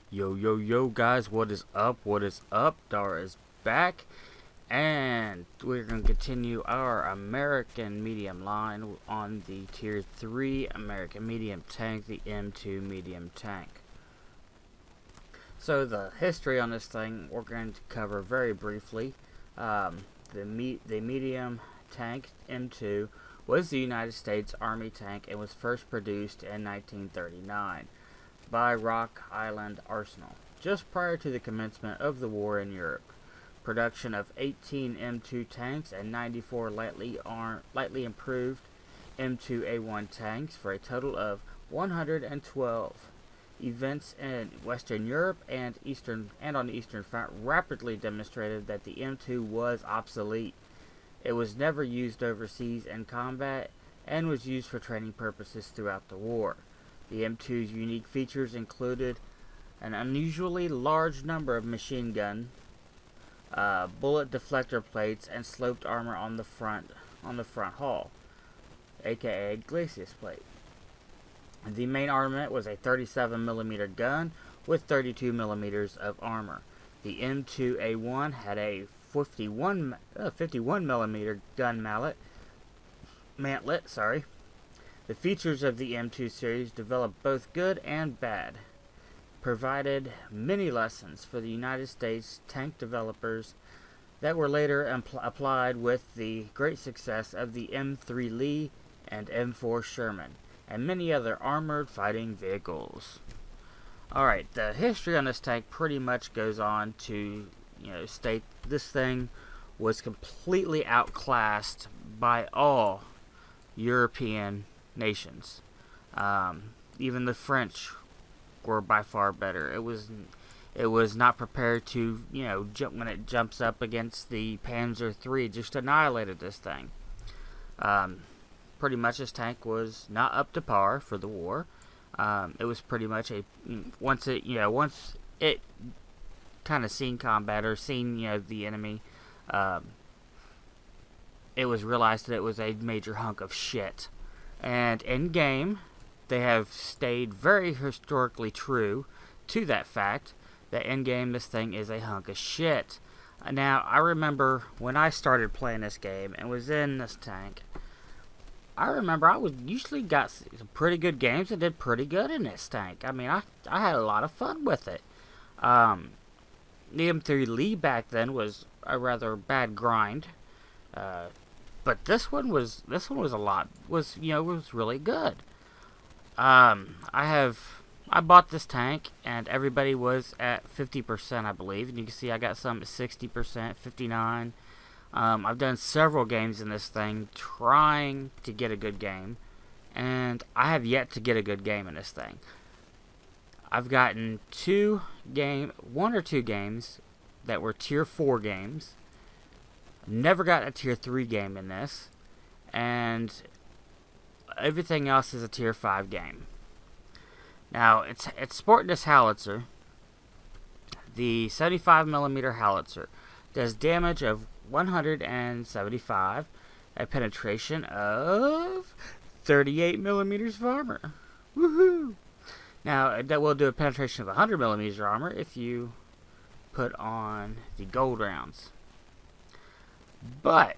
Yo, guys, what is up? Dara is back, and we're going to continue our American medium line on the Tier 3 American medium tank, the M2 medium tank. So, the history on this thing, we're going to cover very briefly. The medium tank, M2, was the United States Army tank and was first produced in 1939. By Rock Island Arsenal, just prior to the commencement of the war in Europe. Production of 18 M2 tanks and 94 lightly improved M2A1 tanks for a total of 112. Events in Western Europe and on the Eastern Front rapidly demonstrated that the M2 was obsolete. It was never used overseas in combat and was used for training purposes throughout the war. The M2's unique features included an unusually large number of machine gun, bullet deflector plates, and sloped armor on the front hull, aka Glacis plate. The main armament was a 37mm gun with 32mm of armor. The M2A1 had a 51mm gun mantlet. The features of the M2 series developed both good and bad, provided many lessons for the United States tank developers that were later applied with the great success of the M3 Lee and M4 Sherman, and many other armored fighting vehicles. Alright, the history on this tank pretty much goes on to state this thing was completely outclassed by all European nations. Even the French were by far better. It was not prepared to, when it jumps up against the Panzer III, just annihilated this thing. Pretty much this tank was not up to par for the war. It was pretty much once it kind of seen combat or seen, the enemy, it was realized that it was a major hunk of shit. And in game, they have stayed very historically true to that fact that in game this thing is a hunk of shit. Now, I remember when I started playing this game and was in this tank, I remember I usually got some pretty good games and did pretty good in this tank. I mean, I had a lot of fun with it. The M3 Lee back then was a rather bad grind. But this one was really good. I bought this tank and everybody was at 50%, I believe, and you can see I got some at 60%, 59%. I've done several games in this thing trying to get a good game, and I have yet to get a good game in this thing. I've gotten one or two games that were tier 4 games. Never got a tier 3 game in this, and everything else is a tier 5 game. Now, it's sporting this howitzer. The 75mm howitzer does damage of 175, a penetration of 38mm of armor. Woohoo! Now, that will do a penetration of 100mm of armor if you put on the gold rounds. But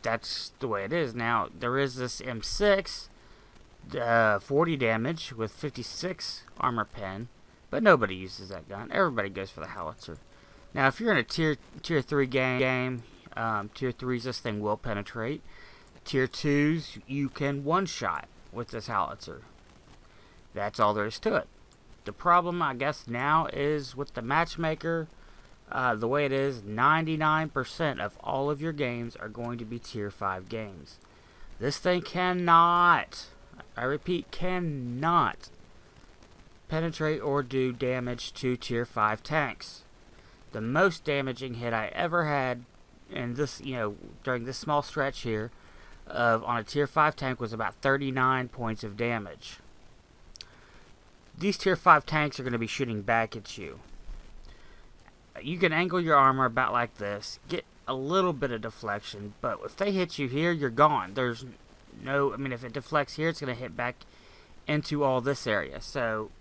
that's the way it is. Now, there is this M6, 40 damage with 56 armor pen, but nobody uses that gun. Everybody goes for the howitzer. Now, if you're in a tier 3 game, tier 3s, this thing will penetrate. Tier 2s, you can one-shot with this howitzer. That's all there is to it. The problem, I guess, now is with the matchmaker. The way it is, 99% of all of your games are going to be tier 5 games. This thing cannot, I repeat, cannot penetrate or do damage to tier 5 tanks. The most damaging hit I ever had in this, during this small stretch here on a tier 5 tank was about 39 points of damage. These tier 5 tanks are going to be shooting back at you. You can angle your armor about like this, get a little bit of deflection, but if they hit you here, you're gone. There's no, if it deflects here, it's going to hit back into all this area. So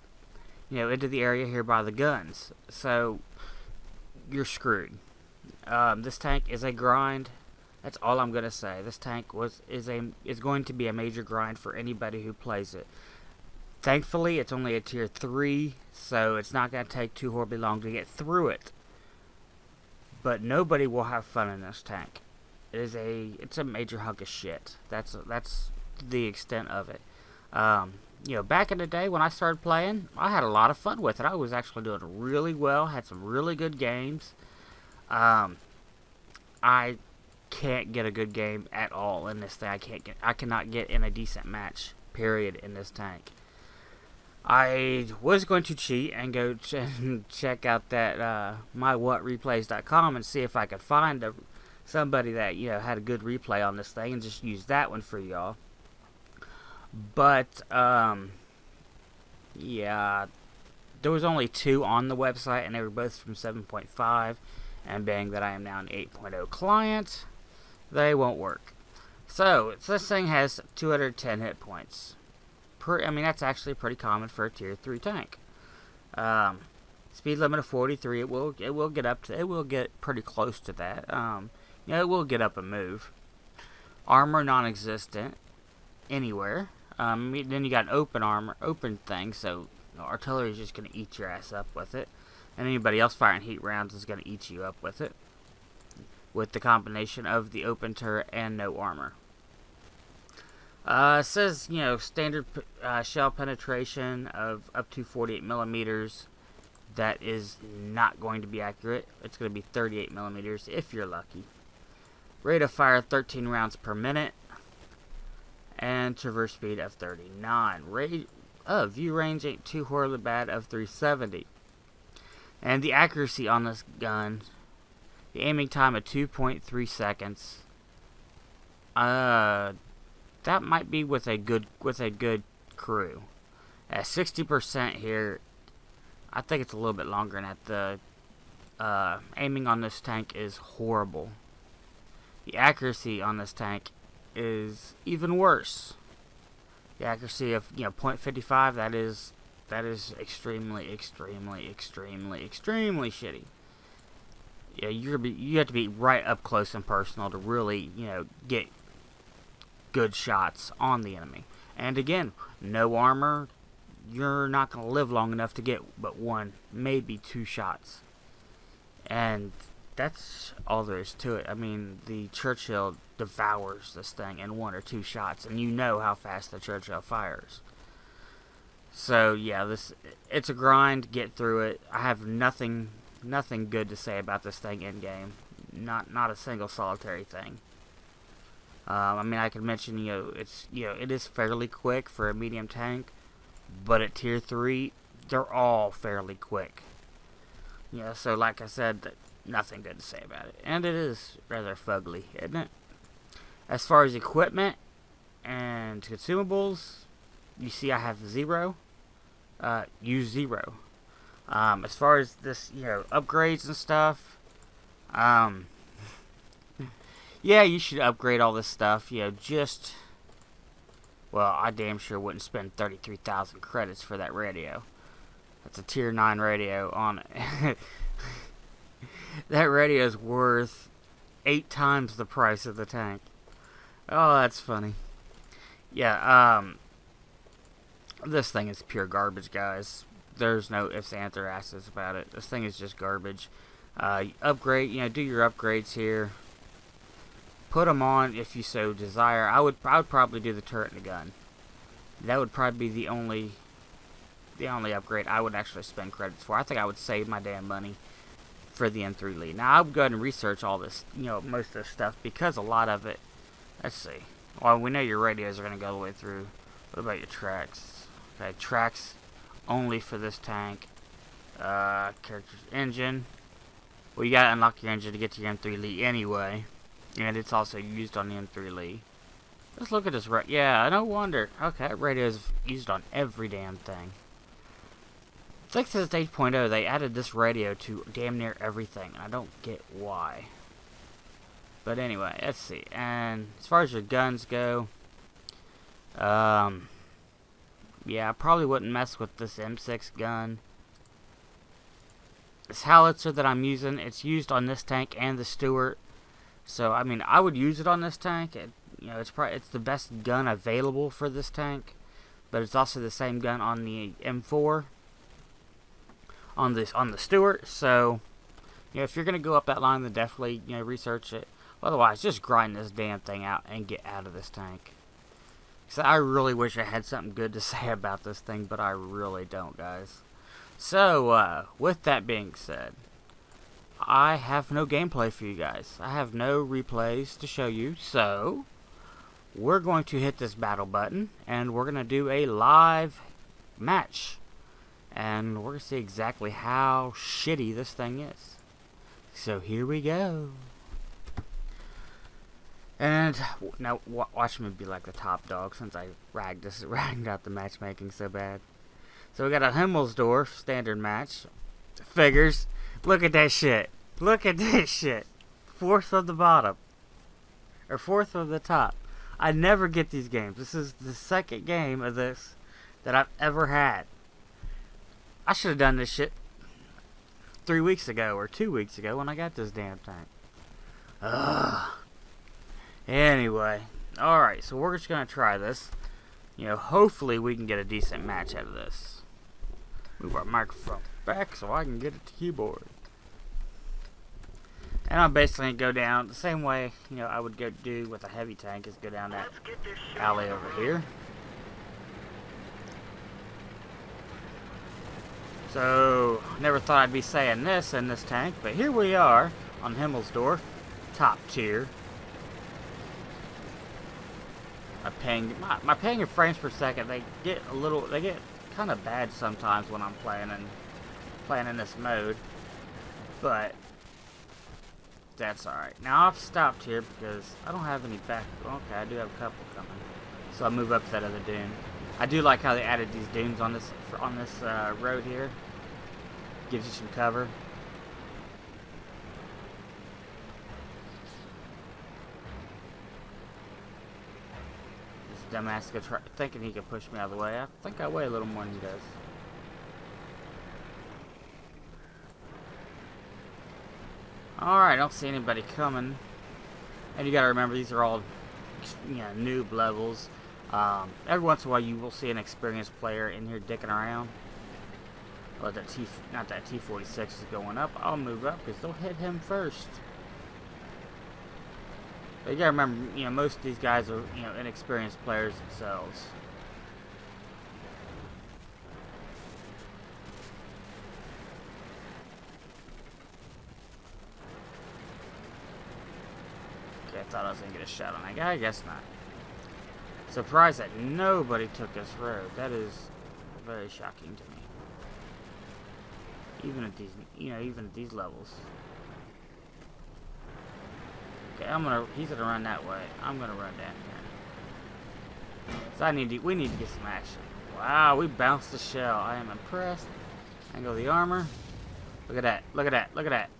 into the area here by the guns. So you're screwed. This tank is a grind. That's all I'm gonna say. This tank is going to be a major grind for anybody who plays it. Thankfully, it's only a tier 3, so it's not gonna take too horribly long to get through it. But nobody will have fun in this tank. It's a major hunk of shit. That's the extent of it. Back in the day when I started playing, I had a lot of fun with it. I was actually doing really well. Had some really good games. I can't get a good game at all in this thing. I cannot get in a decent match, period, in this tank. I was going to cheat and go check out that mywhatreplays.com and see if I could find somebody that had a good replay on this thing and just use that one for y'all. But yeah, there was only 2 on the website, and they were both from 7.5. And being that I am now an 8.0 client, they won't work. So this thing has 210 hit points. That's actually pretty common for a tier 3 tank. Speed limit of 43. It will get pretty close to that. It will get up and move. Armor non-existent anywhere. Then you got an open thing, so artillery is just gonna eat your ass up with it, and anybody else firing heat rounds is gonna eat you up with it. With the combination of the open turret and no armor. It says, standard shell penetration of up to 48 millimeters. That is not going to be accurate. It's going to be 38 millimeters if you're lucky. Rate of fire 13 rounds per minute. And traverse speed of 39. View range ain't too horribly bad of 370. And the accuracy on this gun, the aiming time of 2.3 seconds. That might be with a good crew. At 60% here, I think it's a little bit longer than that. The aiming on this tank is horrible. The accuracy on this tank is even worse. The accuracy of .55, that is extremely shitty. Yeah, you have to be right up close and personal to really get good shots on the enemy. And again, no armor, you're not going to live long enough to get but 1, maybe 2 shots. And that's all there is to it. The Churchill devours this thing in 1 or 2 shots, and you know how fast the Churchill fires. So yeah, it's a grind. Get through it. I have nothing good to say about this thing in game. Not a single solitary thing. I could mention, it is fairly quick for a medium tank, but at tier 3, they're all fairly quick. So like I said, nothing good to say about it. And it is rather fugly, isn't it? As far as equipment and consumables, you see I have 0. Use 0. As far as this, upgrades and stuff, yeah, you should upgrade all this stuff, I damn sure wouldn't spend 33,000 credits for that radio. That's a tier 9 radio on it. That radio is worth 8 times the price of the tank. Oh, that's funny. Yeah, this thing is pure garbage, guys. There's no ifs, ands, or asses about it. This thing is just garbage. Upgrade, do your upgrades here. Put them on if you so desire. I would probably do the turret and the gun. That would probably be the only upgrade I would actually spend credits for. I think I would save my damn money for the M3 lead. Now I'll go ahead and research all this, most of this stuff, because a lot of it. Let's see. Well, we know your radios are going to go all the way through. What about your tracks? Okay, tracks only for this tank. Character's engine. Well, you gotta unlock your engine to get to your M3 Lee anyway. And it's also used on the M3 Lee. Let's look at this. Yeah, no wonder. Okay, that radio is used on every damn thing. Thanks to this 8.0, they added this radio to damn near everything, and I don't get why. But anyway, let's see. And as far as your guns go, Yeah, I probably wouldn't mess with this M6 gun. This howitzer that I'm using, it's used on this tank and the Stuart. So, I mean, I would use it on this tank. It's the best gun available for this tank. But it's also the same gun on the M4. On the Stuart. So, if you're going to go up that line, then definitely, research it. Otherwise, just grind this damn thing out and get out of this tank. So I really wish I had something good to say about this thing, but I really don't, guys. So, with that being said, I have no gameplay for you guys. I have no replays to show you, so we're going to hit this battle button, and we're going to do a live match. And we're going to see exactly how shitty this thing is. So here we go. And now watch me be like the top dog since I ragged out the matchmaking so bad. So we got a Himmelsdorf standard match. Figures. Look at that shit. Look at this shit. Fourth of the bottom. Or fourth of the top. I never get these games. This is the second game of this that I've ever had. I should have done this shit 3 weeks ago or 2 weeks ago when I got this damn tank. Ugh. Anyway. Alright, so we're just going to try this. Hopefully we can get a decent match out of this. Move our microphone back so I can get at the keyboard. And I'm basically going to go down the same way, I would go do with a heavy tank, is go down that alley over here. So, never thought I'd be saying this in this tank, but here we are on Himmelsdorf, top tier. My ping and frames per second, they get kind of bad sometimes when I'm playing in this mode, but that's alright. Now I've stopped here because I don't have any back. Okay, I do have a couple coming, so I'll move up to that other dune. I do like how they added these dunes on this road here. Gives you some cover. This dumbass thinking he could push me out of the way. I think I weigh a little more than he does. Alright, I don't see anybody coming. And you gotta remember, these are all noob levels. Every once in a while you will see an experienced player in here dicking around. Well, not that T-46 is going up. I'll move up because they'll hit him first. But you gotta remember, most of these guys are, inexperienced players themselves. Okay, I thought I was gonna get a shot on that guy. I guess not. Surprised that nobody took this road. That is very shocking to me. Even at these levels. Okay, he's gonna run that way. I'm gonna run down here. So we need to get some action. Wow, we bounced the shell. I am impressed. Angle the armor. Look at that. Look at that. Look at that.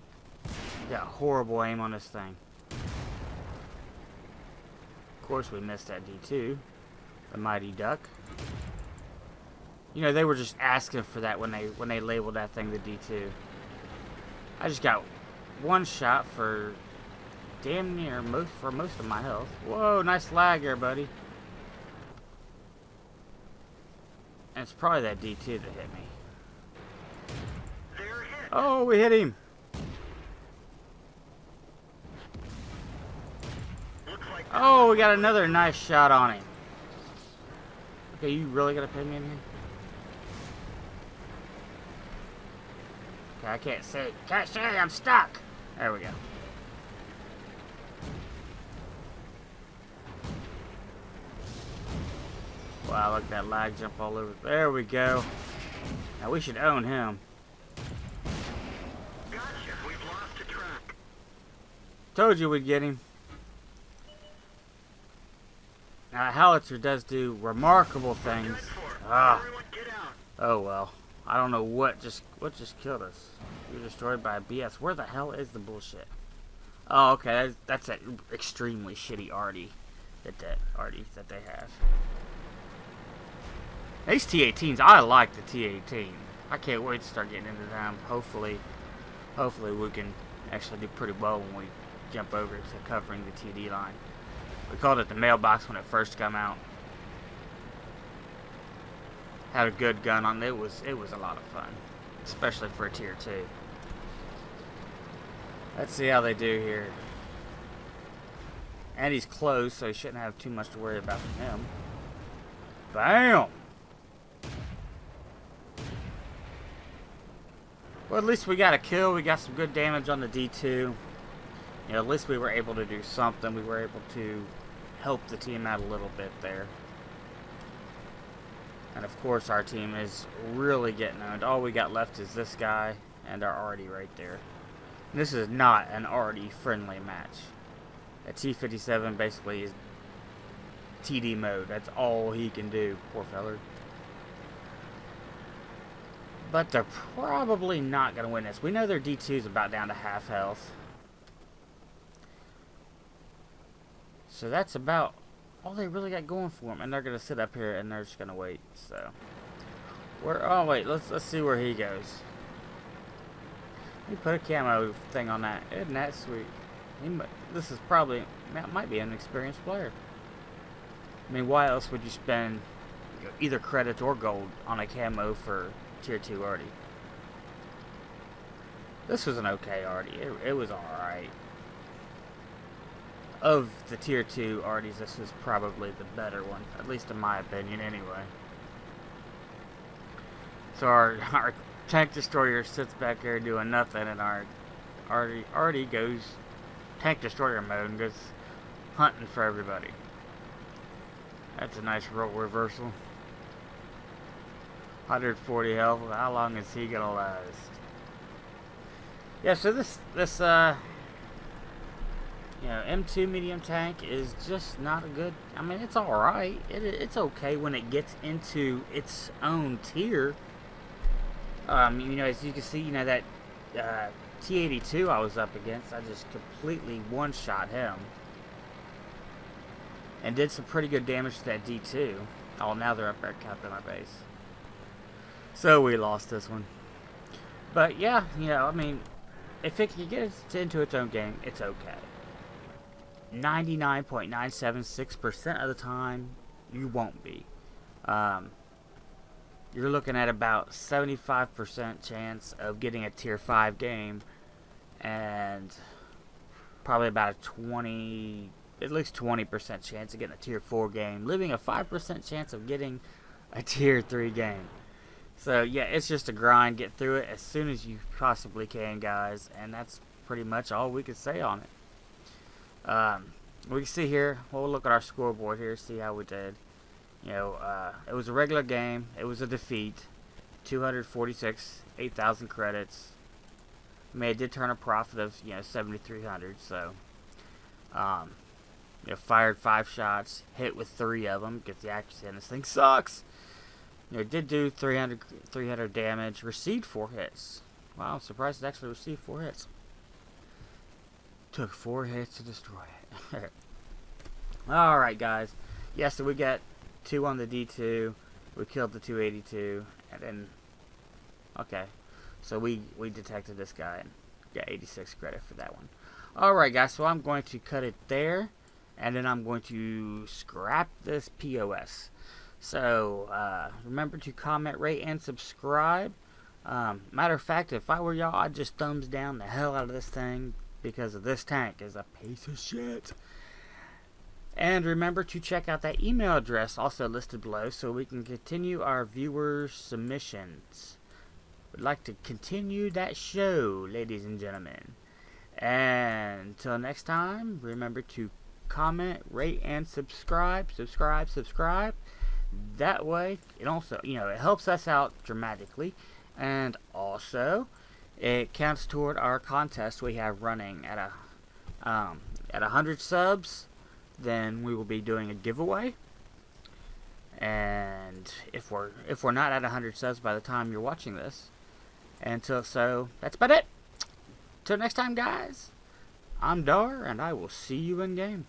Got horrible aim on this thing. Of course, we missed that D2, the Mighty Duck. They were just asking for that when they labeled that thing the D2. I just got one shot for damn near most of my health. Whoa, nice lag there, buddy. And it's probably that D2 that hit me. Oh, we hit him. Oh, we got another nice shot on him. Okay, you really gonna pin me in here? Okay, I can't see. Can't see, I'm stuck. There we go. Wow, look at that lag jump all over. There we go. Now we should own him. Gotcha, we've lost a track. Told you we'd get him. Now, howitzer does do remarkable things. Oh well. I don't know what just killed us. We were destroyed by a BS. Where the hell is the bullshit? Oh, okay. That's that extremely shitty arty that they have. These T-18s, I like the T-18. I can't wait to start getting into them. Hopefully we can actually do pretty well when we jump over to covering the TD line. We called it the mailbox when it first came out. Had a good gun on it. It was a lot of fun, especially for a tier 2. Let's see how they do here. And he's close, so he shouldn't have too much to worry about from him. Bam! Well, at least we got a kill. We got some good damage on the D2. You know, at least we were able to do something. We were able to help the team out a little bit there. And of course, our team is really getting owned. All we got left is this guy and our Artie right there. And this is not an Artie friendly match. A T-57 basically is TD mode. That's all he can do, poor feller. But they're probably not going to win this. We know their D2 is about down to half health. So that's about all they really got going for them. And they're going to sit up here and they're just going to wait. So, oh wait, let's see where he goes. He put a camo thing on that. Isn't that sweet? This is probably, might be an experienced player. I mean, why else would you spend either credit or gold on a camo for tier 2 Artie? This was an okay Artie. It was alright. Of the tier 2 Arties, this was probably the better one. At least in my opinion, anyway. So our tank destroyer sits back here doing nothing, and our Artie goes tank destroyer mode and goes hunting for everybody. That's a nice role reversal. 140 health. How long is he gonna last? Yeah, so this you know, M2 medium tank is just not a good. I mean, it's all right. It's okay when it gets into its own tier. You know, as you can see, you know that T-82 I was up against, I just completely one-shot him. And did some pretty good damage to that D2. Oh, now they're up there capping our base. So we lost this one. But yeah, you know, I mean, if it can get into its own game, it's okay. 99.976% of the time, you won't be. You're looking at about 75% chance of getting a tier 5 game, and probably about a at least 20% chance of getting a tier 4 game, leaving a 5% chance of getting a tier 3 game. So yeah, it's just a grind. Get through it as soon as you possibly can, guys, and that's pretty much all we can say on it. We can see here, we'll look at our scoreboard here, see how we did. You know, it was a regular game. It was a defeat. 246, 8,000 credits. I mean, it did turn a profit of, you know, 7,300. So, you know, fired 5 shots, hit with 3 of them. Get the accuracy, and this thing sucks. You know, it did do 300 damage. Received 4 hits. Wow, I'm surprised it actually received 4 hits. Took 4 hits to destroy it. Alright, guys. Yeah, so we got 2 on the D2. We killed the 282. And then, okay. So we detected this guy and got 86 credit for that one. Alright, guys. So I'm going to cut it there. And then I'm going to scrap this POS. So, remember to comment, rate, and subscribe. Matter of fact, if I were y'all, I'd just thumbs down the hell out of this thing, because this tank is a piece of shit. And remember to check out that email address also listed below so we can continue our viewers' submissions. We'd like to continue that show, ladies and gentlemen. And until next time, remember to comment, rate, and subscribe. Subscribe. That way, it also, you know, it helps us out dramatically. And also, it counts toward our contest we have running at 100 subs. Then we will be doing a giveaway. And if we're not at 100 subs by the time you're watching this, so that's about it. Till next time, guys. I'm Dar, and I will see you in game.